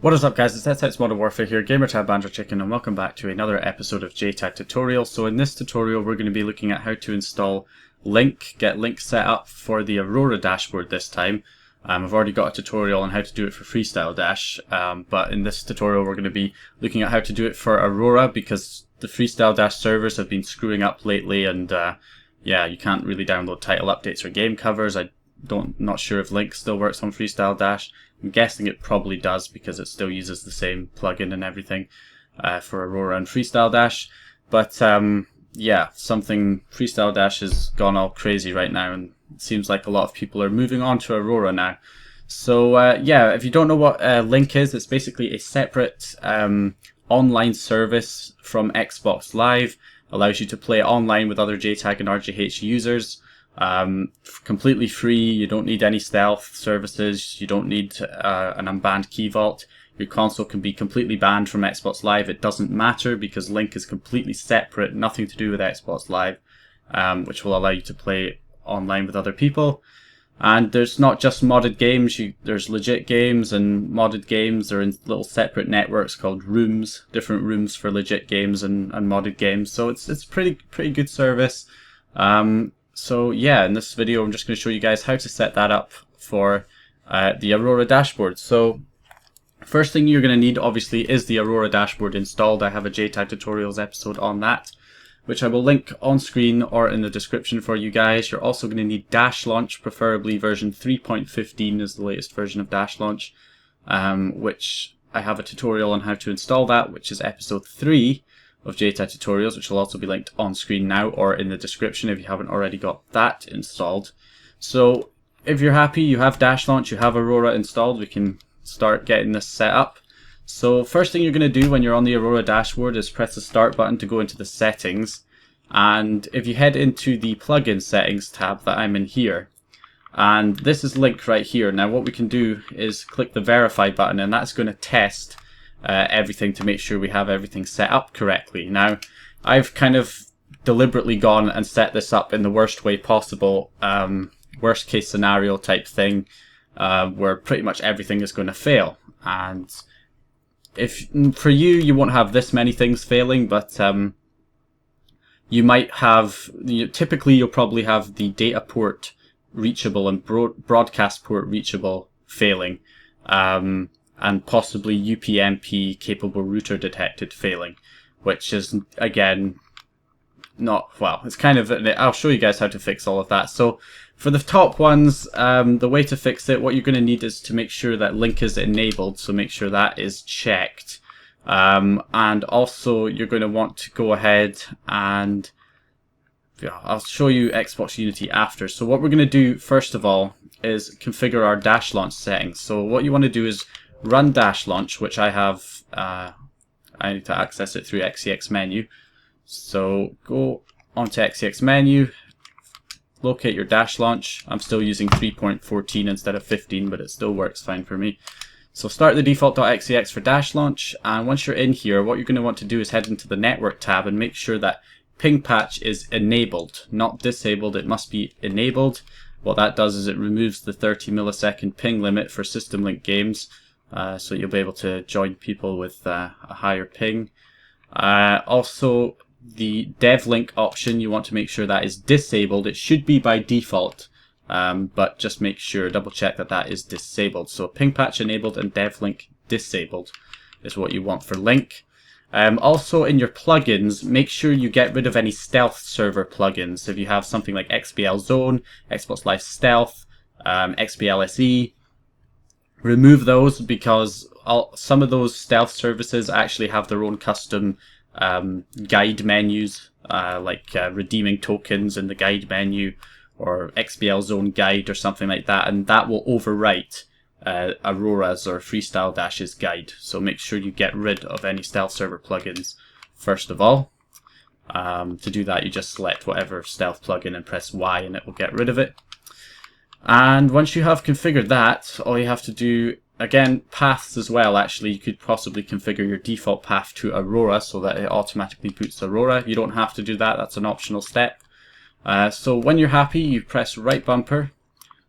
What is up, guys? It's SX Modern Warfare here, Gamertag Banjo Chicken, and welcome back to another episode of R-Jtag tutorial. So in this tutorial we're going to be looking at how to install LiNK, get LiNK set up for the Aurora dashboard this time. I've already got a tutorial on how to do it for Freestyle Dash, but in this tutorial we're going to be looking at how to do it for Aurora because the Freestyle Dash servers have been screwing up lately, and yeah, you can't really download title updates or game covers. Not sure if LiNK still works on Freestyle Dash. I'm guessing it probably does because it still uses the same plugin and everything for Aurora and Freestyle Dash. But yeah, Freestyle Dash has gone all crazy right now, and it seems like a lot of people are moving on to Aurora now. So yeah, if you don't know what LiNK is, it's basically a separate online service from Xbox Live. Allows you to play online with other Jtag and RGH users. Completely free. You don't need any stealth services. You don't need an unbanned key vault. Your console can be completely banned from Xbox Live. It doesn't matter because LiNK is completely separate, nothing to do with Xbox Live, which will allow you to play online with other people. And there's not just modded games. There's legit games and modded games. They're in little separate networks called rooms, different rooms for legit games and modded games. So it's pretty good service. So yeah, in this video I'm just going to show you guys how to set that up for the Aurora dashboard. So first thing you're going to need obviously is the Aurora dashboard installed. I have a Jtag tutorials episode on that, which I will link on screen or in the description for you guys. You're also going to need Dash Launch, preferably version 3.15 is the latest version of Dash Launch, which I have a tutorial on how to install that, which is episode 3 of Jtag tutorials, which will also be linked on screen now or in the description if you haven't already got that installed. So if you're happy, you have Dash Launch, you have Aurora installed, we can start getting this set up. So first thing you're going to do when you're on the Aurora dashboard is press the start button to go into the settings, and if you head into the plugin settings tab that I'm in here, and this is LiNK right here. Now what we can do is click the verify button, and that's going to test everything to make sure we have everything set up correctly. Now I've kind of deliberately gone and set this up in the worst way possible, worst case scenario type thing, where pretty much everything is going to fail. And if for you won't have this many things failing, but you might have, typically you'll probably have the data port reachable and broadcast port reachable failing, and possibly UPnP capable router detected failing, which is again not, well, it's kind of, I'll show you guys how to fix all of that. So for the top ones, the way to fix it, what you're going to need is to make sure that LiNK is enabled, so make sure that is checked. And also you're going to want to go ahead and, yeah, I'll show you Xbox Unity after. So what we're going to do first of all is configure our Dash Launch settings. So what you want to do is run Dash Launch, which I have, I need to access it through XEX menu. So go onto XEX menu, locate your Dash Launch. I'm still using 3.14 instead of 15, but it still works fine for me. So start the default.xex for Dash Launch, and once you're in here, what you're going to want to do is head into the Network tab and make sure that Ping Patch is enabled, not disabled. It must be enabled. What that does is it removes the 30 millisecond ping limit for system link games, so you'll be able to join people with a higher ping. Also, the dev link option, you want to make sure that is disabled. It should be by default, but just make sure, double check that that is disabled. So ping patch enabled and dev link disabled is what you want for LiNK. Also in your plugins, make sure you get rid of any stealth server plugins. If you have something like XBL Zone, Xbox Live Stealth, XBLSE, remove those, because some of those stealth services actually have their own custom guide menus, like redeeming tokens in the guide menu, or XBL Zone guide or something like that, and that will overwrite Aurora's or Freestyle Dash's guide. So make sure you get rid of any stealth server plugins first of all. To do that, you just select whatever stealth plugin and press Y, and it will get rid of it. And once you have configured that, all you have to do, again, paths as well, actually, you could possibly configure your default path to Aurora so that it automatically boots Aurora. You don't have to do that, that's an optional step. So when you're happy, you press right bumper,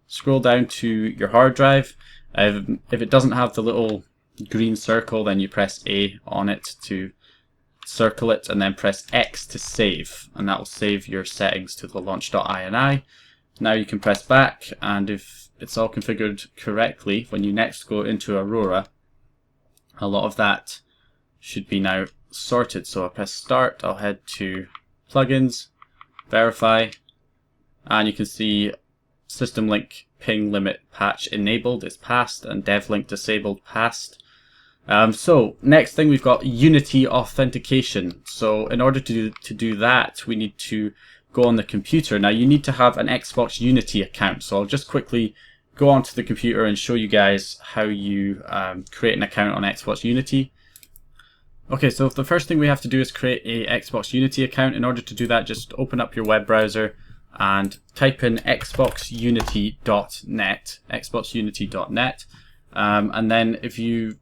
scroll down to your hard drive. If it doesn't have the little green circle, then you press A on it to circle it, and then press X to save, and that will save your settings to the launch.ini. Now you can press back, and if it's all configured correctly, when you next go into Aurora, a lot of that should be now sorted. So I'll press start, I'll head to plugins, verify, and you can see system link ping limit patch enabled is passed, and dev link disabled passed. So next thing, we've got Unity authentication. So in order to do that, we need to go on the computer. Now you need to have an Xbox Unity account. So I'll just quickly go onto the computer and show you guys how you create an account on Xbox Unity. Okay, so the first thing we have to do is create a Xbox Unity account. In order to do that, just open up your web browser and type in xboxunity.net, xboxunity.net, and then if you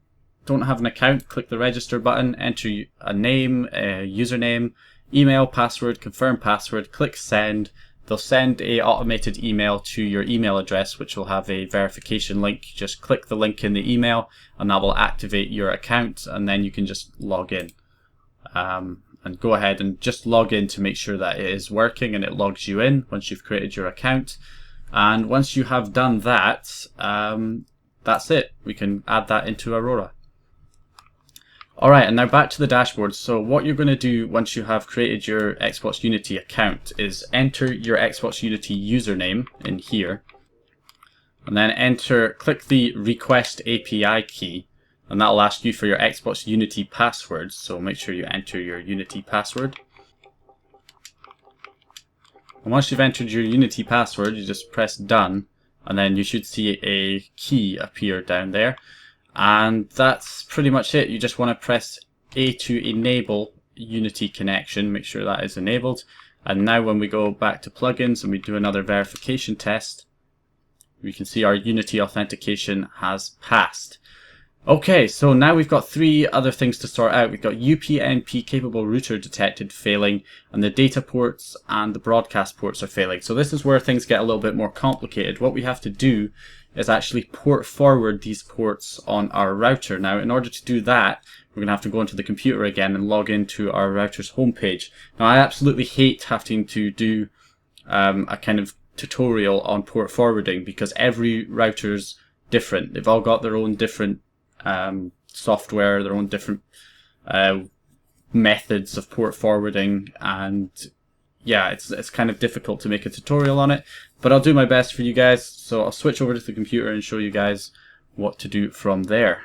don't have an account, click the register button, enter a name, a username, email, password, confirm password, click send. They'll send a automated email to your email address, which will have a verification link. You just click the link in the email and that will activate your account, and then you can just log in. And go ahead and just log in to make sure that it is working, and it logs you in once you've created your account. And once you have done that, that's it. We can add that into Aurora. Alright, and now back to the dashboard. So what you're going to do once you have created your Xbox Unity account is enter your Xbox Unity username in here, and then click the request API key, and that'll ask you for your Xbox Unity password. So make sure you enter your Unity password. And once you've entered your Unity password, you just press done, and then you should see a key appear down there. And that's pretty much it. You just want to press A to enable Unity connection, make sure that is enabled. And now when we go back to plugins and we do another verification test, we can see our Unity authentication has passed. Okay, so now we've got three other things to sort out. We've got UPnP capable router detected failing, and the data ports and the broadcast ports are failing. So this is where things get a little bit more complicated. What we have to do is actually port forward these ports on our router. Now, in order to do that, we're going to have to go into the computer again and log into our router's homepage. Now, I absolutely hate having to do a kind of tutorial on port forwarding, because every router's different. They've all got their own different software, their own different methods of port forwarding, and yeah, it's kind of difficult to make a tutorial on it, but I'll do my best for you guys. So I'll switch over to the computer and show you guys what to do from there.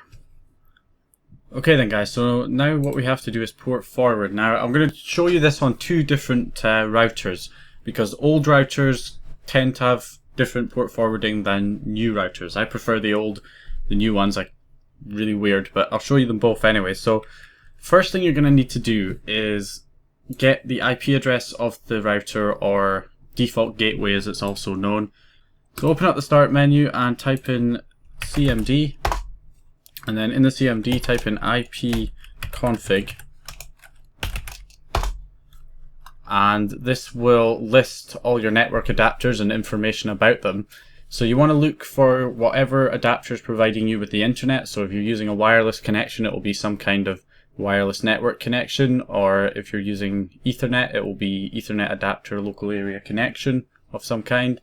Okay then guys, so now what we have to do is port forward. Now I'm going to show you this on two different routers, because old routers tend to have different port forwarding than new routers. I prefer the new ones, like really weird, but I'll show you them both anyway. So first thing you're going to need to do is get the IP address of the router, or default gateway as it's also known. So open up the start menu and type in cmd, and then in the cmd type in ipconfig, and this will list all your network adapters and information about them. So you want to look for whatever adapter is providing you with the internet. So if you're using a wireless connection, it will be some kind of wireless network connection, or if you're using Ethernet, it will be Ethernet adapter local area connection of some kind.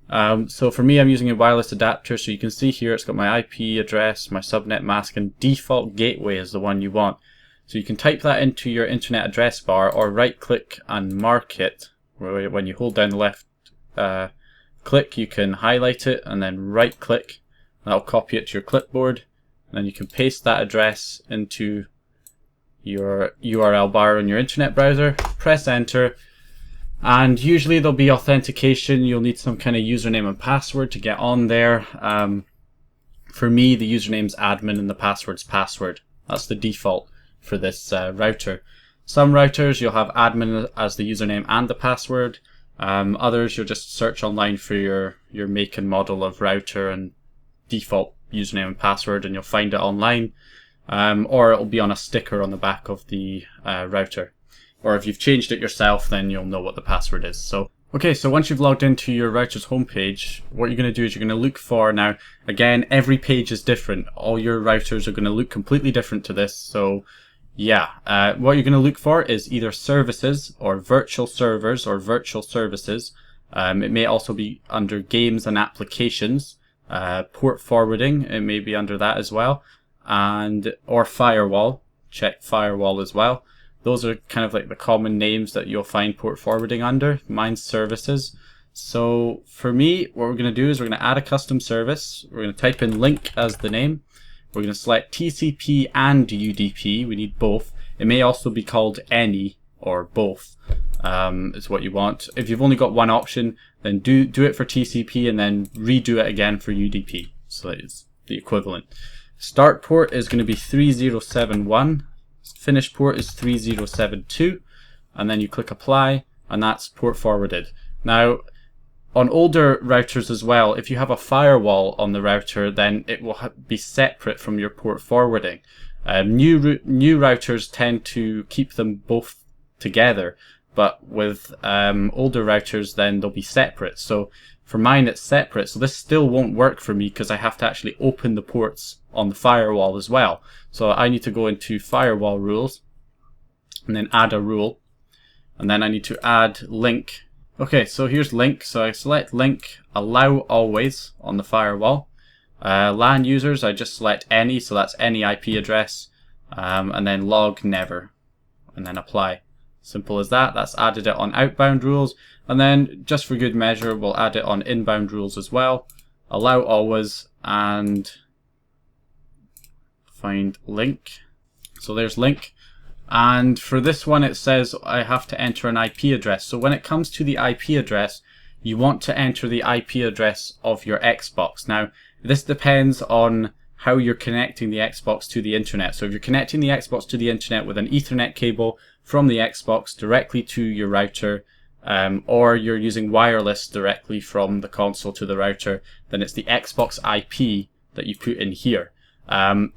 So for me, I'm using a wireless adapter, so you can see here it's got my IP address, my subnet mask, and default gateway is the one you want. So you can type that into your internet address bar, or right click and mark it. When you hold down the left click, you can highlight it and then right click, and that'll copy it to your clipboard, and then you can paste that address into your URL bar in your internet browser, press enter, and usually there'll be authentication. You'll need some kind of username and password to get on there. For me, the username's admin and the password's password. That's the default for this router. Some routers you'll have admin as the username and the password. Others you'll just search online for your make and model of router and default username and password, and you'll find it online. Or it'll be on a sticker on the back of the router. Or if you've changed it yourself, then you'll know what the password is. So Okay, so once you've logged into your router's homepage, what you're going to do is you're going to look for, now again, every page is different. All your routers are going to look completely different to this. So yeah, what you're going to look for is either services or virtual servers or virtual services. It may also be under games and applications, port forwarding, it may be under that as well, and or firewall. Check firewall as well. Those are kind of like the common names that you'll find port forwarding under. Mine's services. So for me, what we're going to do is we're going to add a custom service. We're going to type in LiNK as the name. We're going to select TCP and UDP. We need both. It may also be called any or both. Is what you want. If you've only got one option, then do it for TCP and then redo it again for UDP. So it's the equivalent. Start port is going to be 3071. Finish port is 3072, and then you click apply, and that's port forwarded. Now, on older routers as well, if you have a firewall on the router, then it will be separate from your port forwarding. New routers tend to keep them both together, but with older routers, then they'll be separate. So for mine, it's separate. So this still won't work for me because I have to actually open the ports on the firewall as well. So I need to go into firewall rules and then add a rule. And then I need to add LiNK. Okay, so here's LiNK. So I select LiNK, allow always on the firewall. LAN users, I just select any, so that's any IP address. And then log never. And then apply. Simple as that. That's added it on outbound rules. And then just for good measure, we'll add it on inbound rules as well. Allow always and find LiNK. So there's LiNK. And for this one, it says I have to enter an IP address. So when it comes to the IP address, you want to enter the IP address of your Xbox. Now, this depends on how you're connecting the Xbox to the internet. So if you're connecting the Xbox to the internet with an Ethernet cable from the Xbox directly to your router, or you're using wireless directly from the console to the router, then it's the Xbox IP that you put in here.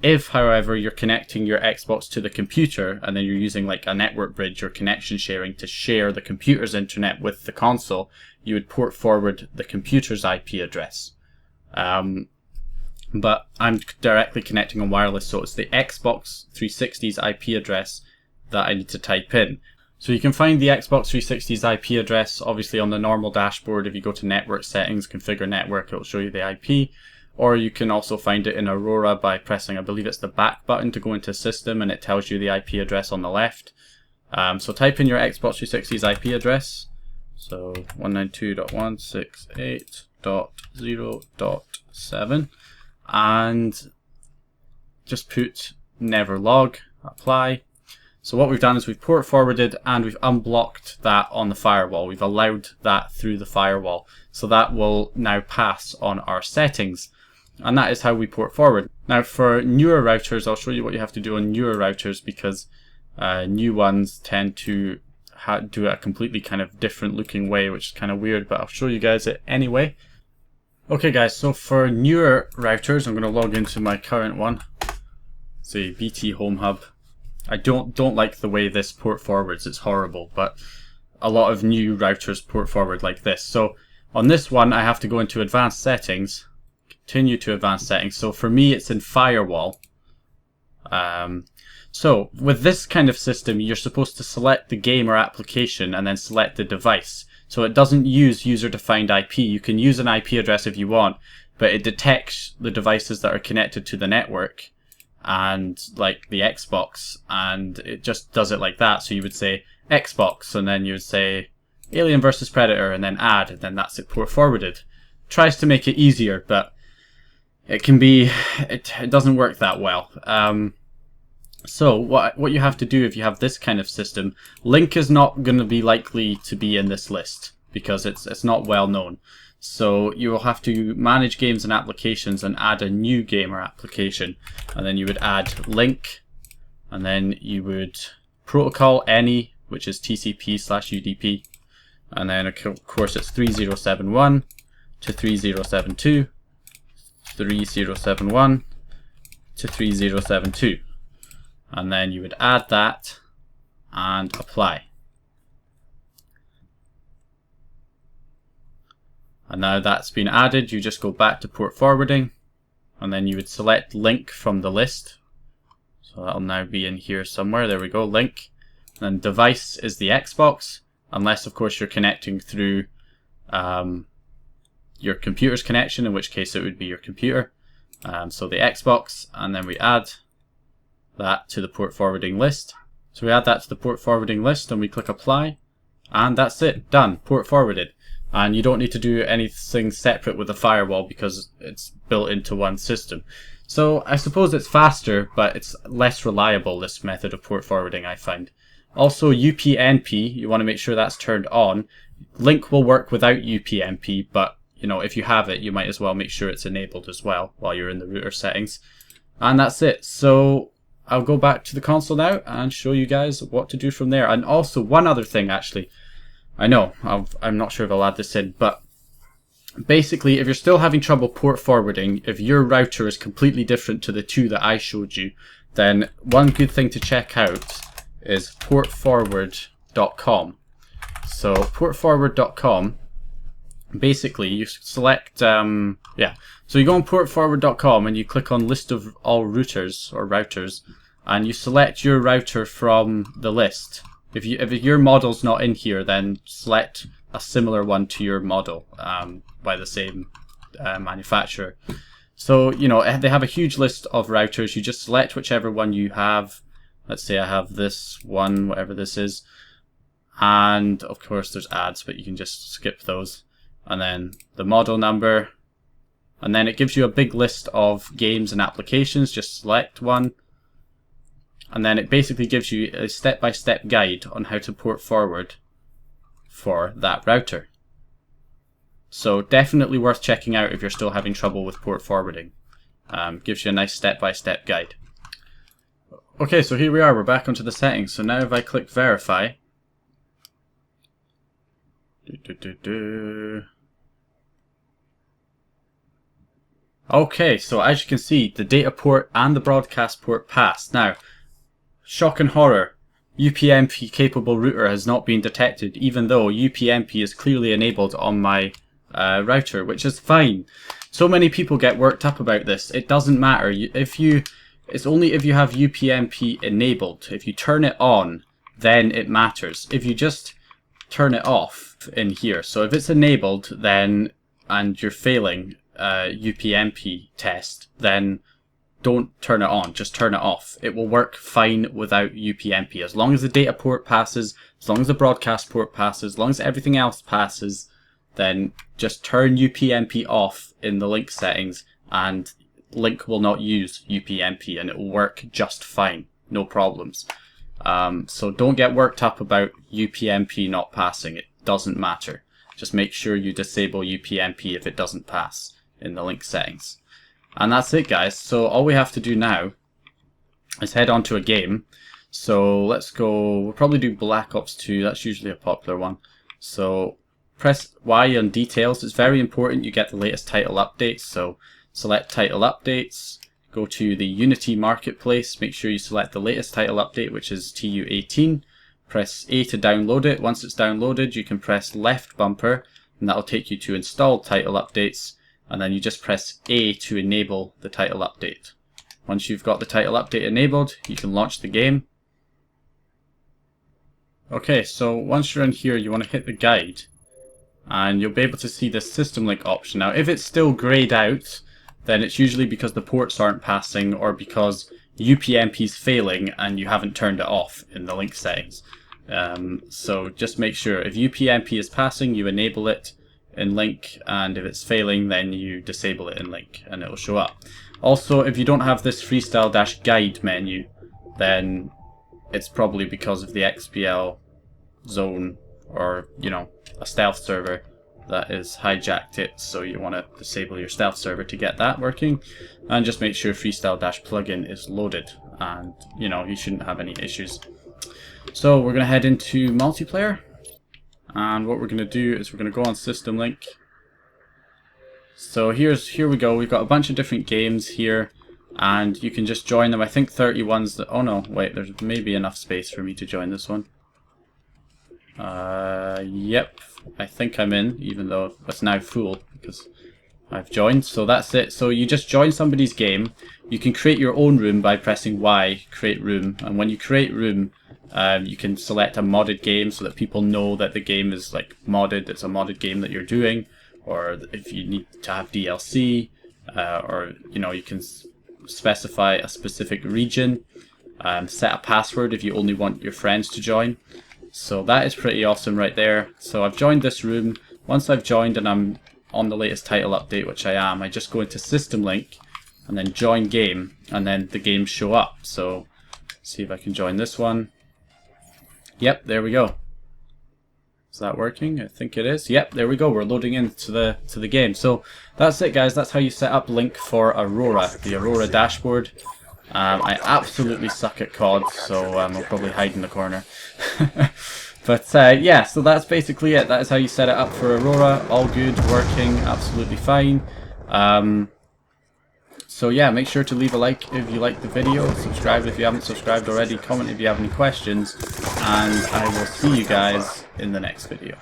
If, however, you're connecting your Xbox to the computer and then you're using like a network bridge or connection sharing to share the computer's internet with the console, you would port forward the computer's IP address. But I'm directly connecting on wireless, so it's the Xbox 360's IP address that I need to type in. So you can find the Xbox 360's IP address obviously on the normal dashboard. If you go to network settings, configure network, it will show you the IP. Or you can also find it in Aurora by pressing, I believe it's the back button to go into system, and it tells you the IP address on the left. So type in your Xbox 360's IP address. So 192.168.0.7. And just put never log, apply. So what we've done is we've port forwarded and we've unblocked that on the firewall. We've allowed that through the firewall. So that will now pass on our settings. And that is how we port forward. Now for newer routers, I'll show you what you have to do on newer routers because new ones tend to do it a completely kind of different looking way, which is kind of weird, but I'll show you guys it anyway. Okay guys, so for newer routers, I'm going to log into my current one. Say BT Home Hub. I don't like the way this port forwards, it's horrible, but a lot of new routers port forward like this. So on this one, I have to go into advanced settings, continue to advanced settings. So for me, it's in firewall. So with this kind of system, you're supposed to select the game or application and then select the device. So it doesn't use user-defined IP. You can use an IP address if you want, but it detects the devices that are connected to the network and like the Xbox, and it just does it like that. So you would say Xbox, and then you would say Alien vs Predator, and then add, and then that's it port forwarded. Tries to make it easier, but it can be, it doesn't work that well. So what you have to do if you have this kind of system, LiNK is not going to be likely to be in this list because it's not well known. So you will have to manage games and applications and add a new game or application, and then you would add LiNK, and then you would protocol any, which is TCP/UDP, and then of course it's 3071 to 3072, 3071 to 3072. And then you would add that and apply. And now that's been added, you just go back to port forwarding, and then you would select LiNK from the list. So that'll now be in here somewhere. There we go, LiNK. And device is the Xbox, unless of course you're connecting through your computer's connection, in which case it would be your computer. So the Xbox, and then we add that to the port forwarding list. So we add that to the port forwarding list and we click apply, and that's it, done, port forwarded. And you don't need to do anything separate with the firewall because it's built into one system. So I suppose it's faster, but it's less reliable, this method of port forwarding, I find. Also UPnP, you want to make sure that's turned on. LiNK will work without UPnP, but you know, if you have it, you might as well make sure it's enabled as well while you're in the router settings. And that's it. So I'll go back to the console now and show you guys what to do from there. And also one other thing, actually, I know I'm not sure if I'll add this in, but basically if you're still having trouble port forwarding, if your router is completely different to the two that I showed you, then one good thing to check out is portforward.com. So portforward.com, basically you select so you go on portforward.com and you click on list of all routers or routers, and you select your router from the list. If your model's not in here, then select a similar one to your model by the same manufacturer. So you know, they have a huge list of routers. You just select whichever one you have. Let's say I have this one, whatever this is, and of course there's ads, but you can just skip those. And then the model number, and then it gives you a big list of games and applications. Just select one, and then it basically gives you a step-by-step guide on how to port forward for that router. So definitely worth checking out if you're still having trouble with port forwarding. Gives you a nice step-by-step guide. Okay, so here we are, we're back onto the settings. So now if I click verify, okay, so as you can see, the data port and the broadcast port passed. Now, shock and horror, UPnP capable router has not been detected, even though UPnP is clearly enabled on my router, which is fine. So many people get worked up about this. It doesn't matter. It's only if you have UPnP enabled. If you turn it on, then it matters. If you just turn it off in here, so if it's enabled, then and you're failing UPnP test, then don't turn it on, just turn it off. It will work fine without UPnP. As long as the data port passes, as long as the broadcast port passes, as long as everything else passes, then just turn UPnP off in the LiNK settings and LiNK will not use UPnP and it will work just fine, no problems. So don't get worked up about UPnP not passing, it doesn't matter. Just make sure you disable UPnP if it doesn't pass in the LiNK settings. And that's it, guys. So all we have to do now is head on to a game. So let's go, we'll probably do Black Ops 2, that's usually a popular one. So press Y on details. It's very important you get the latest title updates. So select title updates, go to the Unity Marketplace, make sure you select the latest title update, which is TU18. Press A to download it. Once it's downloaded, you can press left bumper and that'll take you to installed title updates. And then you just press A to enable the title update. Once you've got the title update enabled, you can launch the game. Okay, so once you're in here, you want to hit the guide and you'll be able to see the system link option. Now, if it's still grayed out, then it's usually because the ports aren't passing or because UPnP is failing and you haven't turned it off in the LiNK settings. So just make sure if UPnP is passing, you enable it in LiNK, and if it's failing, then you disable it in LiNK and it will show up. Also, if you don't have this freestyle-guide menu, then it's probably because of the XBL zone or, you know, a stealth server that has hijacked it. So you want to disable your stealth server to get that working, and just make sure freestyle-plugin is loaded, and you know, you shouldn't have any issues. So we're going to head into multiplayer. And what we're going to do is we're going to go on System Link. So here we go. We've got a bunch of different games here, and you can just join them. I think 31's the, oh no, wait, there's maybe enough space for me to join this one. Yep, I think I'm in, even though it's now full because I've joined. So that's it. So you just join somebody's game. You can create your own room by pressing Y, create room. And when you create room, you can select a modded game so that people know that the game is like modded. It's a modded game that you're doing. Or if you need to have DLC, or you can specify a specific region. Set a password if you only want your friends to join. So that is pretty awesome right there. So I've joined this room. Once I've joined and I'm on the latest title update, which I am, I just go into System Link and then join game, and then the games show up. So see if I can join this one. Yep, there we go. Is that working? I think it is. Yep, there we go. We're loading into the game. So that's it, guys. That's how you set up LiNK for Aurora, the Aurora dashboard. I absolutely suck at COD, so I'll probably hide in the corner. But yeah, so that's basically it. That is how you set it up for Aurora. All good, working, absolutely fine. So yeah, make sure to leave a like if you liked the video, subscribe if you haven't subscribed already, comment if you have any questions, and I will see you guys in the next video.